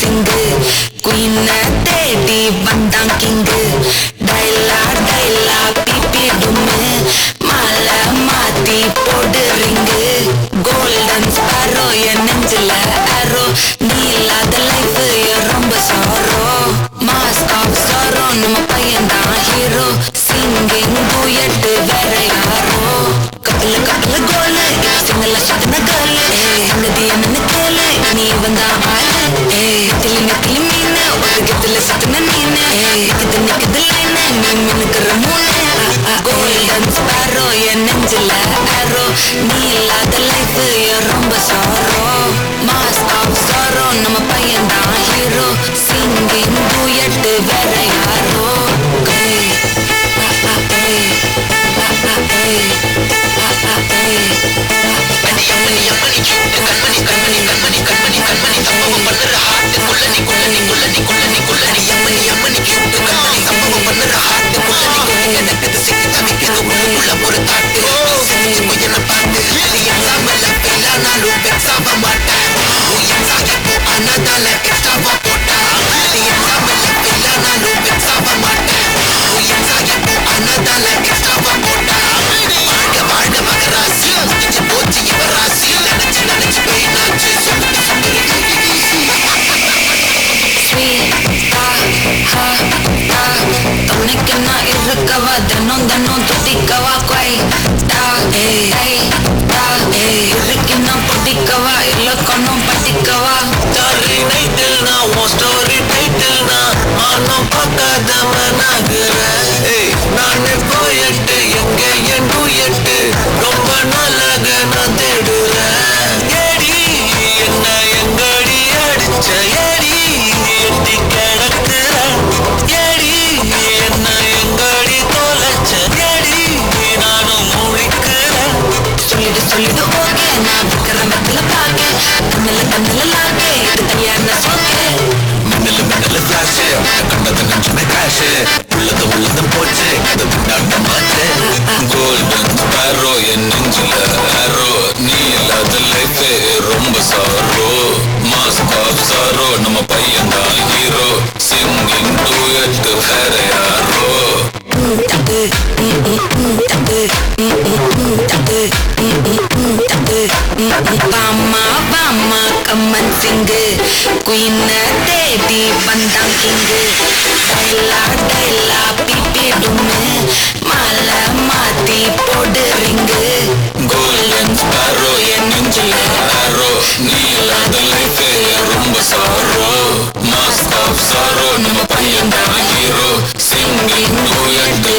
சிங்கு குயின தேடி வந்தான் king டைலா டைலா BP டும்மு மாலை மாத்தி போடு ரிங்கு கோல்டன் ஸ்பாரோ என் நெஞ்சில அரோ நீ இல்லாத லைஃப் ரொம்ப சாரோ மாஸ்க் ஆஃப் சாரோ நம்ம பையன்தான் ஹீரோ சிங்கிங் டூயட் வேற யாரோ கப்பல கப்பல கோலு சிங்கல சாதன கேளு சங்கதி என்னன்னு கேளு நீ வந்தா ஆளு நெத்திலி நெத்திலி மீனு உலகத்துல சாதன நீனு இது நிக்குது லைனு நீ மினுக்குற மூணு கோல்டன் ஸ்பாரோ என் நெஞ்சில அரோ நீ இல்லாத லைஃப் ரொம்ப சாரோ மாஸ்க் ஆஃப் சாரோ நம்ம பையன்தான் ஹீரோ சிங்கிங் டூயட் வேற யாரோ இருக்கவா தினம் தினம் துடிக்கவா கொய் இருக்குன்னா பொட்டிக்கவா இலக்கணம் பட்டிக்கவா ஸ்டாரி டைட்டில் நான் உன் ஸ்டோரி டைட்டில் நான் ஆனும் பார்க்காதவனாகிறேன் நானே போயிட்டு எங்க என் டூயட்டு ரொம்ப நாளாக நான் தேடுறேன் ஏடி என்ன எங்கடி அடிச்ச ஏடி எட்டி கிடக்குற ஏடி என்ன எங்கடி தொலைச்ச ஏடி நானும் முழிக்கிறேன் சொல்லிடு ஓகே நான் இருக்கிற மத்தில பாக்க கண்ணில லாக்கே இது தனியான சோக்கே மின்னல ஃபிளாஷ் கண்டது நெஞ்சுமே கிராஷ் உள்ளது போச்சு அது விண்டாட்டமாச்சு கோல்டன் ஸ்பாரோ என் நெஞ்சில அரோ நீ இல்லாத லைஃப் ரொம்ப சாரோ மாஸ்க் ஆஃப் சாரோ நம்ம பையன்தான் ஹீரோ சிங்கிங் டூயட் வேற யாரோ வாமா வாமா கம்மன் சிங்கு குயின தேடி வந்தான் கிங்கு டைலா டைலா பிபி டும்மு மாலை மாத்தி போடு ரிங்கு கோல்டன் ஸ்பாரோ என் நெஞ்சில அரோ நீ இல்லாத லைஃப் ரொம்ப சாரோ மாஸ்க் ஆஃப் சாரோ நம்ம பையன்தான் ஹீரோ சிங்கிங் டூயட்